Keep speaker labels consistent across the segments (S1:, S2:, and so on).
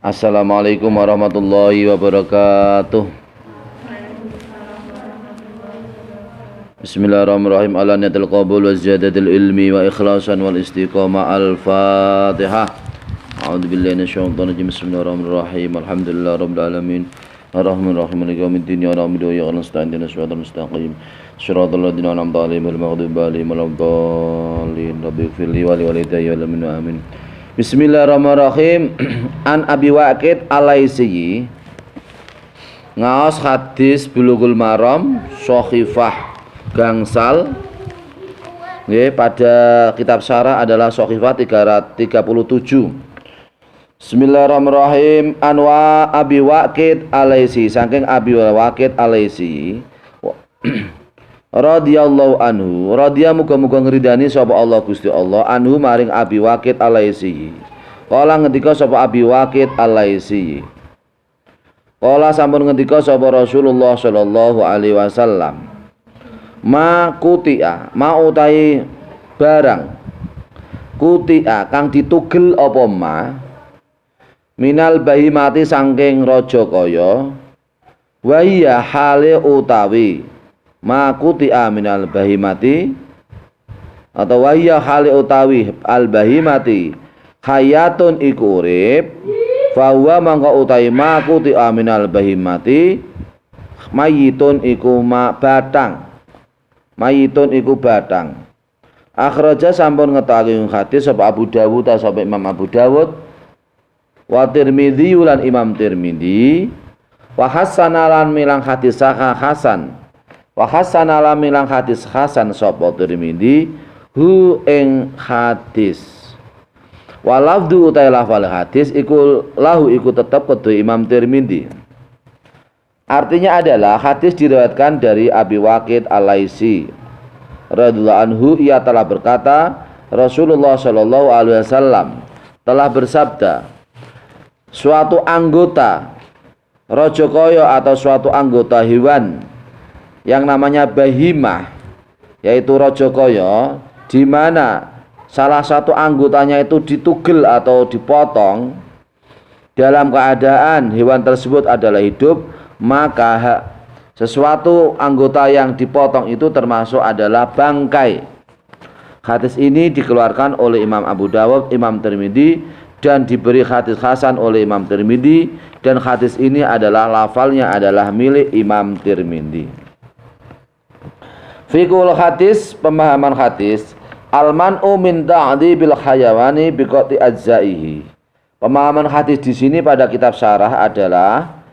S1: Assalamualaikum warahmatullahi wabarakatuh. Bismillahirrahmanirrahim. Ala niyatil qabul wa ziyadatil ilmi wa ikhlasan wal istiqamah. Al-Fatihah. A'udzu billahi minasyaitonir rajim. Bismillahirrahmanirrahim. Alhamdulillahi rabbil alamin. Ar-Rahmanir-Rahim. Maliki yaumiddin. Ya na'budu wa iyyaka nasta'in. Ihdinas siratal mustaqim. Shiratal ladzina an'amta 'alaihim ghairil maghdubi 'alaihim waladdallin. Rabbi ighfirli wa li walidayya wal mu'minin. Amin. Bismillahirrahmanirrahim. An Abi Waqid Al-Laitsi ngaos hadis Bulughul Maram Shakhifah gangsal nggih, pada kitab syarah adalah Shakhifah 337. Bismillahirrahmanirrahim. Anwa Abi Waqid Al-Laitsi, saking Abi Waqid Al-Laitsi radhiyallahu anhu, radhiya muga-muga ngridani sapa Allah Gusti Allah anhu maring Abi Waqid Al-Laitsi. Kala ngendika sapa Abi Waqid Al-Laitsi, kala sampun ngendika sapa Rasulullah sallallahu alaihi wasallam, ma kutia, ma utai barang kutia kang ditugel apa ma minal bahimati sangking raja kaya, wa iya hale utawi ma kutia minal bahimati atau wa iya hale utawi al bahimati hayatun iku urip, fa huwa mangko utawi ma kutia minal bahimati mayitun iku ma batang, mayitun iku batang. Akhraja sampun ngetake hadis sapa Abu Dawud ta sapa Imam Abu Dawud, wa Tirmidzi lan Imam Tirmidzi, wa hasana lan milang hadis saka hasan, wa hasana lan milang hadis hasan sapa Tirmidzi hu ing hadis. Wa lafdhu utai lafal hadis iku lahu iku tetep kedue Imam Tirmidzi. Artinya adalah hadis diriwayatkan dari Abi Waqid Al-Laitsi radhiyallahu anhu, ia telah berkata, Rasulullah sallallahu alaihi wasallam telah bersabda, suatu anggota raja kaya atau suatu anggota hewan yang namanya bahimah, yaitu raja kaya, di mana salah satu anggotanya itu ditugel atau dipotong dalam keadaan hewan tersebut adalah hidup, maka sesuatu anggota yang dipotong itu termasuk adalah bangkai. Hadis ini dikeluarkan oleh Imam Abu Dawud, Imam Tirmidzi, dan diberi hadis hasan oleh Imam Tirmidzi, dan hadis ini adalah lafalnya adalah milik Imam Tirmidzi. Fiqhul hadis, pemahaman hadis, al-man'u min ta'dzibil hayawani biqati ajzaihi. Pemahaman hadis di sini pada kitab syarah adalah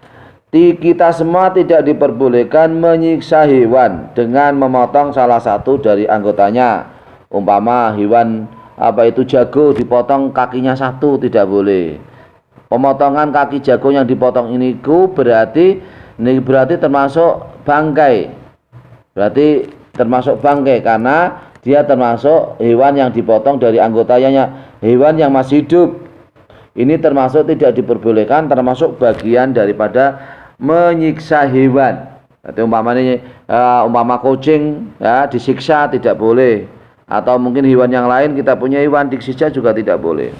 S1: kita semua tidak diperbolehkan menyiksa hewan dengan memotong salah satu dari anggotanya. Umpama hewan jago dipotong kakinya satu, tidak boleh. Pemotongan kaki jago yang dipotong ini berarti termasuk bangkai. Berarti termasuk bangkai karena dia termasuk hewan yang dipotong dari anggotanya, hewan yang masih hidup. Ini termasuk tidak diperbolehkan, termasuk bagian daripada menyiksa hewan. Jadi umpama kucing ya disiksa tidak boleh, atau mungkin hewan yang lain, kita punya hewan disiksa juga tidak boleh.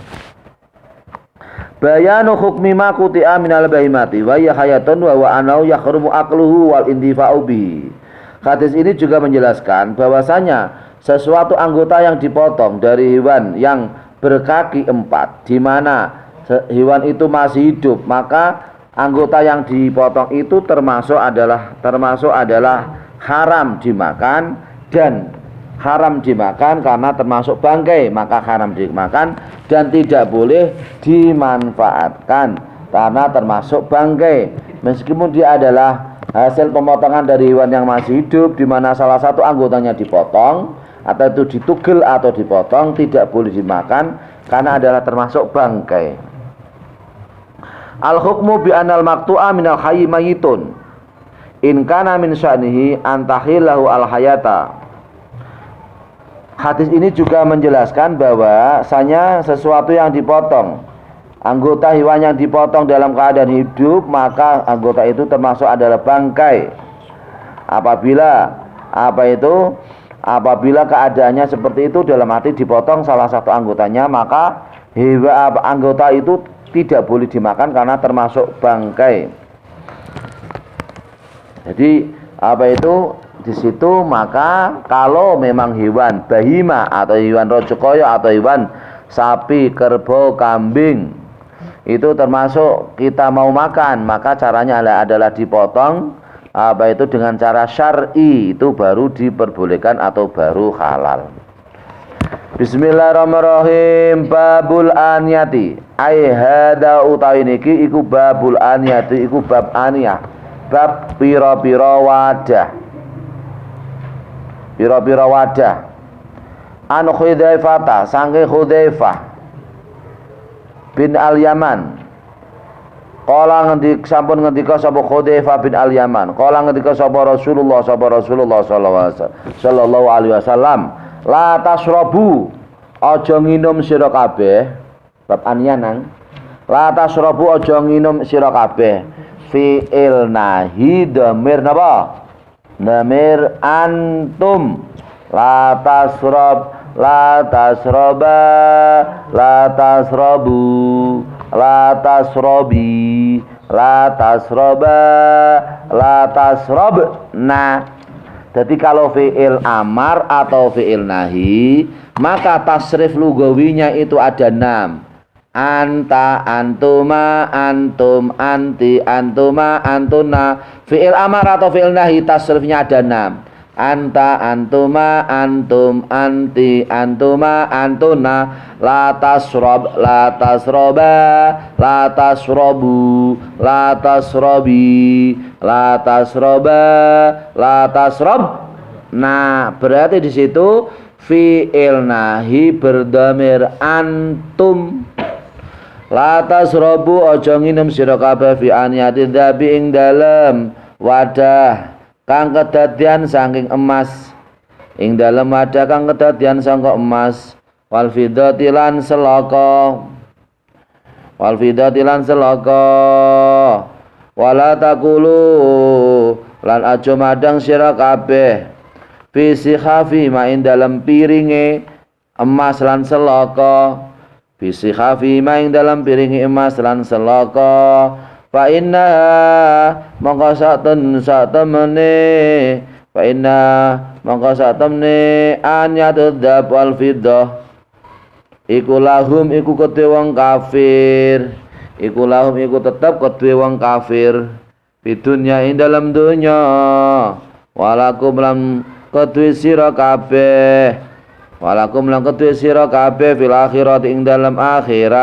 S1: Bayanu hukmi ma quti'a minal bahimati wa ya hayatun wa anau yakhrumu aqluhu wal indifa'u bihi. Hadis ini juga menjelaskan bahwasanya sesuatu anggota yang dipotong dari hewan yang berkaki empat, di mana hewan itu masih hidup, maka anggota yang dipotong itu termasuk adalah haram dimakan, dan haram dimakan karena termasuk bangkai, maka haram dimakan dan tidak boleh dimanfaatkan karena termasuk bangkai, meskipun dia adalah hasil pemotongan dari hewan yang masih hidup, di mana salah satu anggotanya dipotong atau itu ditugel atau dipotong, tidak boleh dimakan karena adalah termasuk bangkai. Al-hukmu bi anal maqtu'a minal hayyi mayitun in kana min sya'nihi antahillahu al-hayata. Hadis ini juga menjelaskan bahwasanya sesuatu yang dipotong, anggota hewan yang dipotong dalam keadaan hidup, maka anggota itu termasuk adalah bangkai. Apabila keadaannya seperti itu, dalam arti dipotong salah satu anggotanya, maka anggota itu tidak boleh dimakan karena termasuk bangkai. Jadi di situ maka kalau memang hewan bahima atau hewan rojokoyo atau hewan sapi, kerbau, kambing itu termasuk kita mau makan, maka caranya adalah dipotong dengan cara syar'i, itu baru diperbolehkan atau baru halal. Bismillahirrahmanirrahim. Babul aniyati. Ai hada utawi niki iku babul aniyati, iku bab aniyah. Bab pira-pira wadah. Pira-pira wadah. An Hudzaifah, sangge Hudzaifah bin Al-Yaman. Qala sampun ngendika sapa Hudzaifah bin Al-Yaman. Qala ngendika sapa Rasulullah sallallahu alaihi wasallam. La tasrobu, aja nginum sira kabeh. Bab anyanang. La tasrobu, aja nginum sira kabeh. Fi'il nahi dhamir napa? Dhamir antum. La tasrob, la tasroba, la tasrobu, la tasrobi, la tasroba, la tasrobna. Jadi kalau fi'il amar atau fi'il nahi, maka tasrif lugawinya itu ada 6. Anta, antuma, antum, anti, antuma, antuna. Fi'il amar atau fi'il nahi tasrifnya ada 6. Anta, antuma, antum, anti, antuma, antuna. La tasrob, la tasroba, la tasrobu, la tasrobi, la tasroba, la tasrob. Nah, berarti di situ fi'il nahi berdamir antum. La tasrobu, ojo nginum sira kabeh fi aniyatin dzabi ing dalem wadah kang kedadian saking emas, ing dalem wadah kang kedadian sangka emas. Wal fiddati lan selaka, wal fiddati lan selaka. Wala takulu lan aja madang sira kabeh fi sikhafi ma ing dalem piringe emas lan selaka. Fi sikhafi ma ing dalem piringe emas lan selaka. Fa inna mongko satemene fa inna mongko satemene an yadzab wal fiddah iku lahum iku kedue wong kafir, iku lahum iku tetep kedue wong kafir di dunya ing dalam dunya. Walakum lan kedue sira kabeh, walakum lan kedue sira kabeh fil akhirat ing dalam akhirat.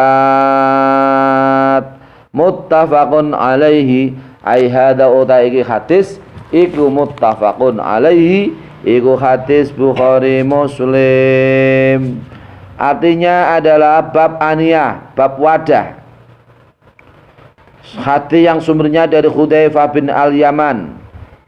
S1: Muttafaqun alaihi. Ai hada uta iki hadis iku muttafaqun alaihi, iku hadis Bukhari Muslim. Artinya adalah bab aniyah, bab wadah. Hadis yang sumbernya dari Hudzaifah bin Al-Yaman.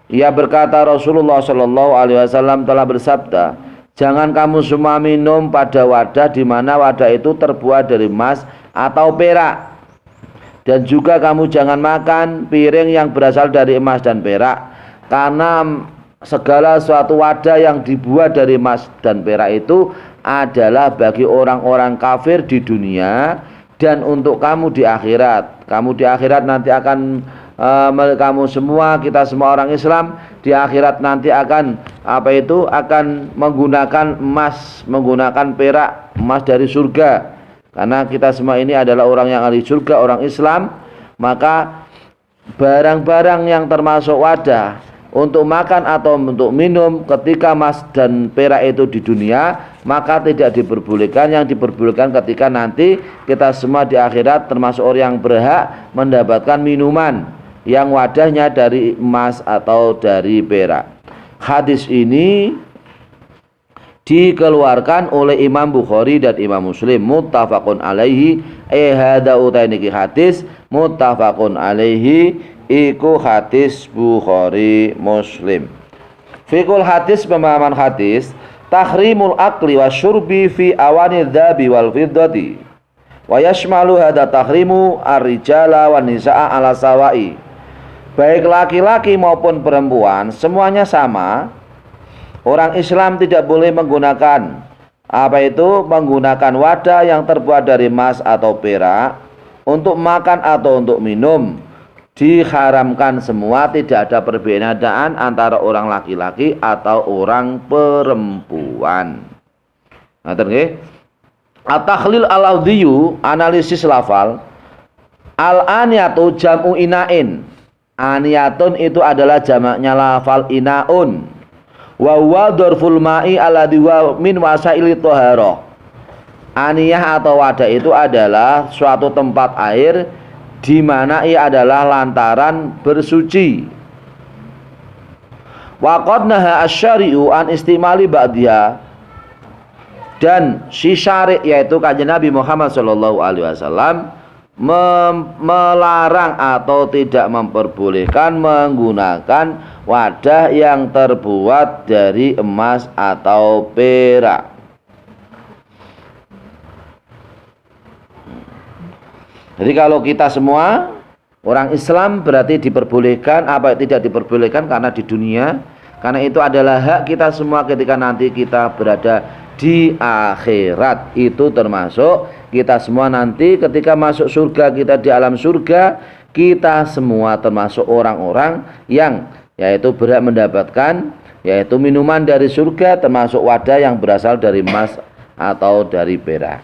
S1: Ia berkata Rasulullah sallallahu alaihi wasallam telah bersabda, jangan kamu semua minum pada wadah di mana wadah itu terbuat dari emas atau perak. Dan juga kamu jangan makan piring yang berasal dari emas dan perak, karena segala suatu wadah yang dibuat dari emas dan perak itu adalah bagi orang-orang kafir di dunia dan untuk kamu di akhirat. Kamu di akhirat nanti akan kamu semua, kita semua orang Islam di akhirat nanti akan akan menggunakan emas, menggunakan perak, emas dari surga. Karena kita semua ini adalah orang yang ahli surga, orang Islam, maka barang-barang yang termasuk wadah untuk makan atau untuk minum ketika emas dan perak itu di dunia, maka tidak diperbolehkan. Yang diperbolehkan ketika nanti kita semua di akhirat termasuk orang yang berhak mendapatkan minuman yang wadahnya dari emas atau dari perak. Hadis ini dikeluarkan oleh Imam Bukhari dan Imam Muslim. Muttafaqun alaihi. Hada utainiki hadis muttafaqun alaihi, iku hadis Bukhari Muslim. Fikul hadis, pemahaman hadis, tahrimul akli wa syurbi fi awani dzabi wal fiddati wa yashmalu hada tahrimu ar-rijala wan nisaa ala sawai. Baik laki-laki maupun perempuan semuanya sama. Orang Islam tidak boleh menggunakan Apa itu? Menggunakan wadah yang terbuat dari emas atau perak untuk makan atau untuk minum. Diharamkan semua, tidak ada perbedaan antara orang laki-laki atau orang perempuan. Nah, nggih. At-takhlil al-lafdhiyu, analisis lafal. Al-aniyatu jam'u ina'in. Aniyatun itu adalah jamaknya lafal ina'un. Wa huwa dzarful ma'i alladhi wa min wasaili thaharah. Aniyah atau wadah itu adalah suatu tempat air di mana ia adalah lantaran bersuci. Wa qad naha asy-syari'u an istimali ba'diha, dan si syari' yaitu kanjeng Nabi Muhammad sallallahu alaihi wasallam melarang atau tidak memperbolehkan menggunakan wadah yang terbuat dari emas atau perak. Jadi kalau kita semua orang Islam berarti diperbolehkan, apa tidak diperbolehkan karena di dunia, karena itu adalah hak kita semua ketika nanti kita berada di akhirat. Itu termasuk kita semua nanti ketika masuk surga, kita di alam surga, kita semua termasuk orang-orang yang yaitu berhak mendapatkan yaitu minuman dari surga, termasuk wadah yang berasal dari emas atau dari perak.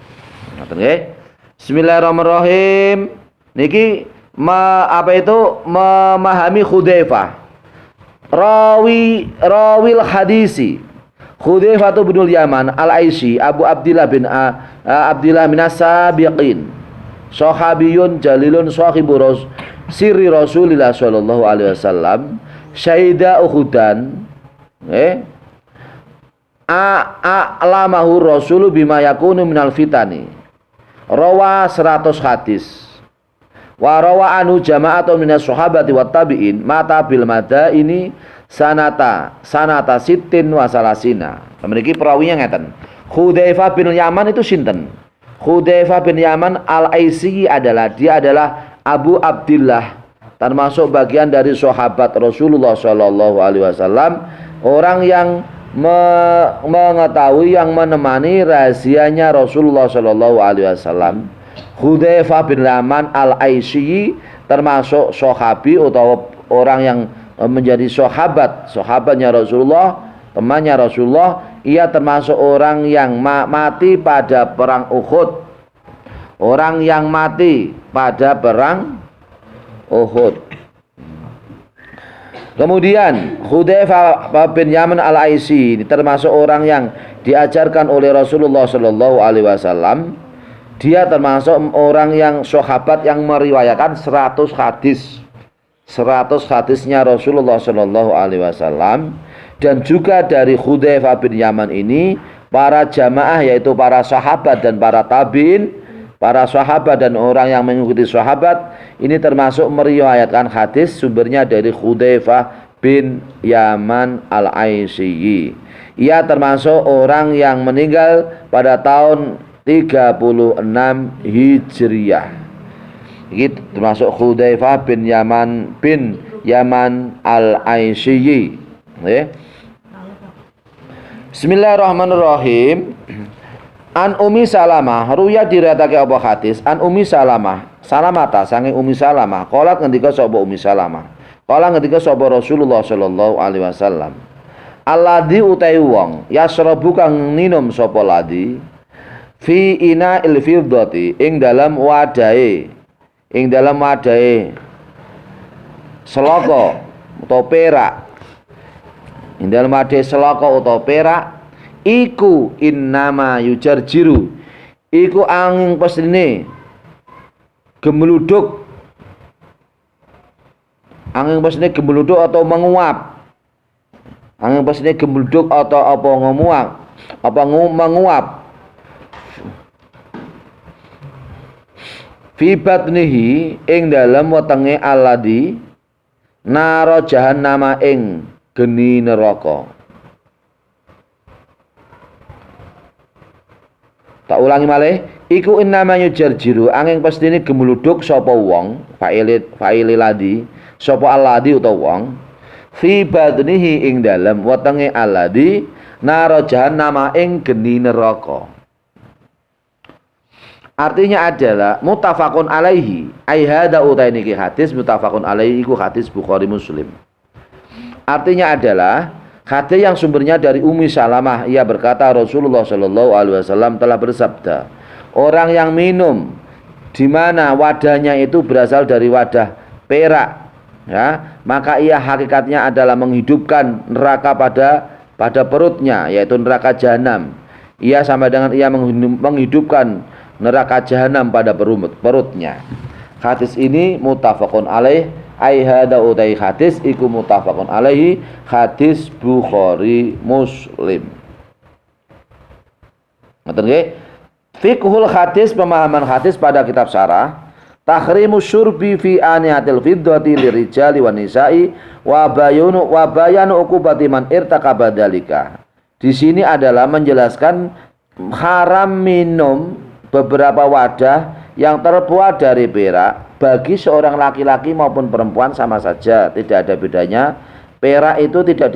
S1: Oke. Bismillahirrahmanirrahim. Niki memahami Hudzaifah. Rawil hadisi. Hudzaifah bin Yaman al-Aisy Abu Abdillah bin Abdillah bin As-Sabiqin. Sahabiyun jalilun sahibu sirri Rasulillah sallallahu alaihi wasallam. Syahida Uhudan. Alamahu Rasulu bima yakunu minal fitani. Rawa 100 hadis. Wa rawa anu jama'atun minas sahabati wat tabi'in mata bil madaini sanata sittin wa salasina. Memiliki perawinya ngeten. Hudzaifah bin Yaman itu sinten? Hudzaifah bin Yaman al-Aisy adalah Abu Abdillah, termasuk bagian dari sahabat Rasulullah sallallahu alaihi wasallam, orang yang mengetahui, yang menemani rahasianya Rasulullah sallallahu alaihi wasallam. Hudzaifah bin Yaman al-Aisy termasuk sahabi atau orang yang menjadi sahabatnya Rasulullah, temannya Rasulullah. Ia termasuk orang yang mati pada perang Uhud. Orang yang mati pada perang Uhud. Kemudian Hudzaifah bin Yaman al-Aisy termasuk orang yang diajarkan oleh Rasulullah sallallahu alaihi wasallam. Dia termasuk orang yang sahabat yang meriwayatkan 100 hadis. 100 hadisnya Rasulullah sallallahu alaihi wasallam. Dan juga dari Hudzaifah bin Yaman ini para jamaah, yaitu para sahabat dan para tabi'in, para sahabat dan orang yang mengikuti sahabat ini termasuk meriwayatkan hadis sumbernya dari Hudzaifah bin Yaman al-Aisy. Ia termasuk orang yang meninggal pada tahun 36 Hijriah. Ini termasuk Hudzaifah bin Yaman al-Aisy. Bismillahirrahmanirrahim. An Ummi Salamah, ruya diriwayatake apa hadis an Ummi Salamah saking Ummi Salamah qalat ngendika sapa Ummi Salamah qala ngendika sapa Rasulullah sallallahu alaihi wasallam, alladzi utai wong yasrabu kang minum sapa ladi fi ina il fiddati ing dalam wadahe selaka utawa perak, ing dalam wadahe selaka utawa perak. Iku innama yujarjiru, iku angin pesine gemeluduk, atau menguap, angin pesine gemeluduk atau menguap fi batnihi ing dalem wetenge alladhi naro jahannama ing geni neraka. Tak ulangi malih, iku innama yujarjiru angin pastine gemuluduk sapa wong, fa'ile ladi, sapa alladhi utawa wong, fi badnihi ing dalem wetenge alladhi naro jahannama ing geni neraka. Artinya adalah muttafaqun alaihi, ai hada utaini ki hadis muttafaqun alaihi iku hadis Bukhari Muslim. Artinya adalah hadis yang sumbernya dari Ummi Salamah, ia berkata Rasulullah Shallallahu alaihi wasallam telah bersabda, orang yang minum di mana wadahnya itu berasal dari wadah perak, ya, maka ia hakikatnya adalah menghidupkan neraka pada perutnya, yaitu neraka jahanam. Ia sama dengan ia menghidupkan neraka jahanam pada perutnya. Hadis ini muttafaqun alaih, ai hada utai hadis iku muttafaqun alaihi, hadis Bukhari Muslim. Ngoten nggih. Fiqhul hadis, pemahaman hadis pada kitab syarah. Tahrimu syurbi fi aniyatil fiddati lirijali wan nisa'i wa bayanu uqubati man irtakaba dzalika. Di sini adalah menjelaskan haram minum beberapa wadah yang terbuat dari perak bagi seorang laki-laki maupun perempuan sama saja, tidak ada bedanya. Perak itu tidak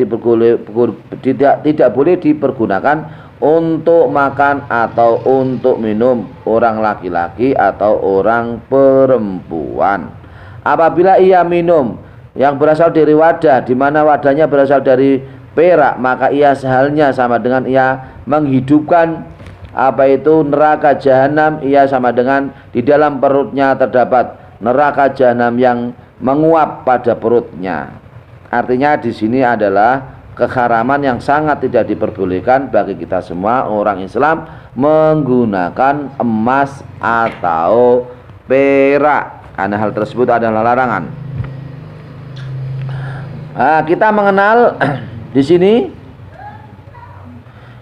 S1: boleh dipergunakan untuk makan atau untuk minum orang laki-laki atau orang perempuan. Apabila ia minum yang berasal dari wadah di mana wadahnya berasal dari perak, maka ia sehalnya sama dengan ia menghidupkan neraka jahanam. Ia sama dengan di dalam perutnya terdapat neraka jahanam yang menguap pada perutnya. Artinya di sini adalah keharaman yang sangat tidak diperbolehkan bagi kita semua orang Islam menggunakan emas atau perak, karena hal tersebut adalah larangan. Kita mengenal di sini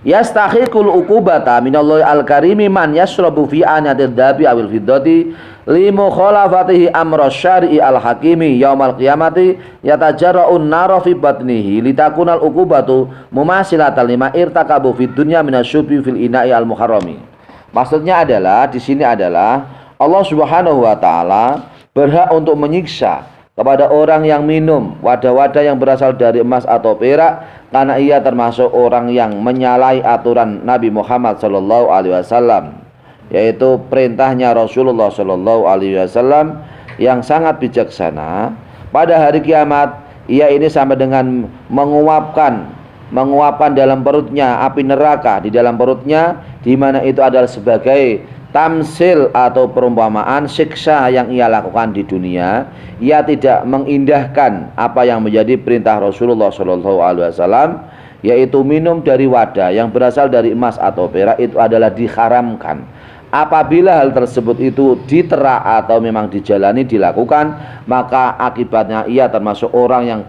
S1: yastahiqul uqubata minallahi al-karimi man yashrabu fi anadid dabi awil fiddati li mukhalafatihi amra syar'i al-hakimi yaumal qiyamati yatajarra'un nara fi batnihi litakunal uqubatu mumasilatan lima irtakabu fid dunya minasyubi fil ina'i al-muharrami. Maksudnya adalah di sini adalah Allah Subhanahu wa taala berhak untuk menyiksa kepada orang yang minum wadah-wadah yang berasal dari emas atau perak, karena ia termasuk orang yang menyalahi aturan Nabi Muhammad sallallahu alaihi wasallam, yaitu perintahnya Rasulullah sallallahu alaihi wasallam yang sangat bijaksana. Pada hari kiamat ia ini sama dengan menguapkan dalam perutnya api neraka di dalam perutnya, di mana itu adalah sebagai tamsil atau perumpamaan siksa yang ia lakukan di dunia. Ia tidak mengindahkan apa yang menjadi perintah Rasulullah Shallallahu Alaihi Wasallam, yaitu minum dari wadah yang berasal dari emas atau perak itu adalah diharamkan. Apabila hal tersebut itu ditera atau memang dijalani dilakukan, maka akibatnya ia termasuk orang yang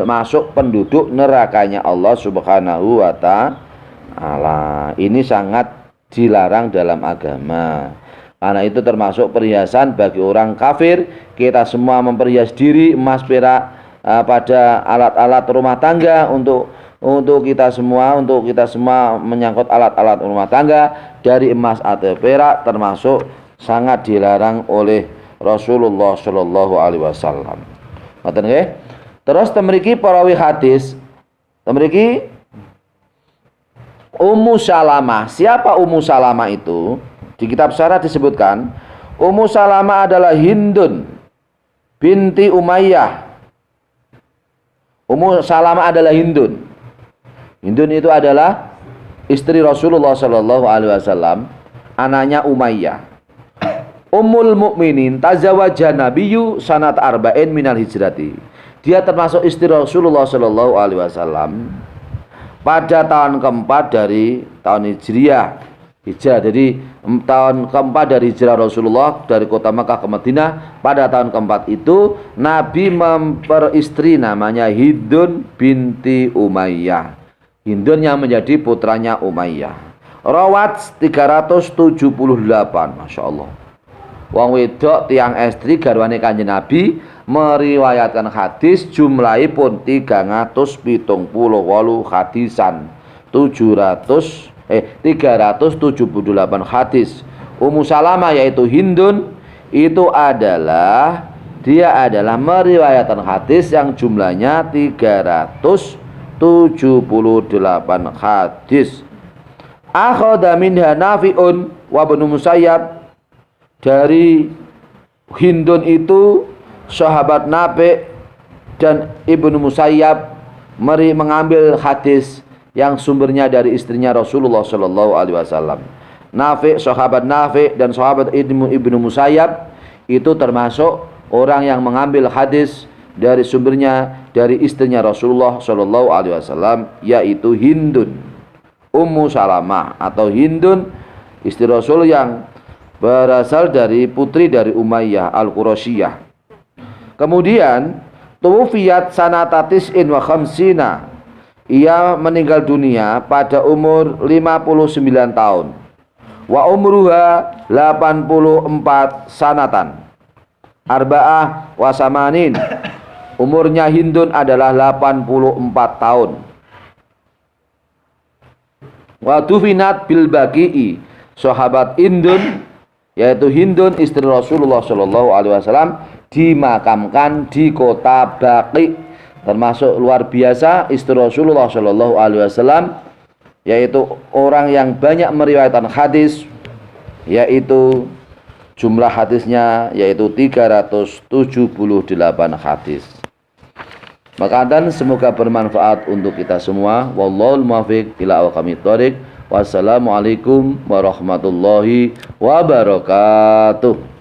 S1: masuk penduduk nerakanya Allah Subhanahu wa taala. Ini sangat dilarang dalam agama. Karena itu termasuk perhiasan bagi orang kafir. Kita semua memperhias diri emas perak pada alat-alat rumah tangga untuk kita semua menyangkut alat-alat rumah tangga dari emas atau perak, termasuk sangat dilarang oleh Rasulullah Shallallahu alaihi wasallam. Ngoten nggih. Terus temriki perawi hadis temriki Ummu Salamah. Siapa Ummu Salamah itu? Di kitab syarah disebutkan Ummu Salamah adalah Hindun binti Umayyah. Ummu Salamah adalah Hindun. Hindun itu adalah istri Rasulullah Shallallahu alaihi wasallam, anaknya Umayyah. Ummul Mukminin tazawwaja Nabiyyu sanat arba'in minal hijrati. Dia termasuk istri Rasulullah Shallallahu alaihi wasallam pada tahun keempat dari tahun Hijriah. Jadi tahun keempat dari hijrah Rasulullah dari kota Makkah ke Madinah. Pada tahun keempat itu Nabi memperistri namanya Hindun binti Umayyah. Hindun yang menjadi putranya Umayyah. Rawat 378. Masya Allah. Wong wedok tiang estri garwane Kanjeng Nabi meriwayatkan hadis jumlahipun 378 hadisan. 378 hadis. Ummu Salamah yaitu Hindun itu dia adalah meriwayatkan hadis yang jumlahnya 378 hadis. Akhadha minha Nafi'un wa Ibnu Musayyab, dari Hindun itu sahabat Nafi' dan Ibnu Musayyab mengambil hadis yang sumbernya dari istrinya Rasulullah Shallallahu Alaihi Wasallam. Nafi', sahabat Nafi' dan sahabat Ibnu Musayyab itu termasuk orang yang mengambil hadis dari sumbernya dari istrinya Rasulullah Shallallahu Alaihi Wasallam, yaitu Hindun Ummu Salamah atau Hindun, istri Rasul yang berasal dari putri dari Umayyah Al-Qurasyiyah. Kemudian tuwfiyat sanata tis'in wa khamsina, ia meninggal dunia pada umur 59 tahun. Wa umruha 84 sanatan. Arba'ah wa samanin, umurnya Hindun adalah 84 tahun. Wa dufinat bil Baqi'i, sahabat Hindun yaitu Hindun istri Rasulullah Shallallahu Alaihi Wasallam dimakamkan di kota Baqi. Termasuk luar biasa istri Rasulullah Shallallahu Alaihi Wasallam, yaitu orang yang banyak meriwayatkan hadis, yaitu jumlah hadisnya yaitu 378 hadis. Maka dan semoga bermanfaat untuk kita semua. Wallahul muwaffiq ila aqwamit thoriq. Wassalamualaikum warahmatullahi wabarakatuh.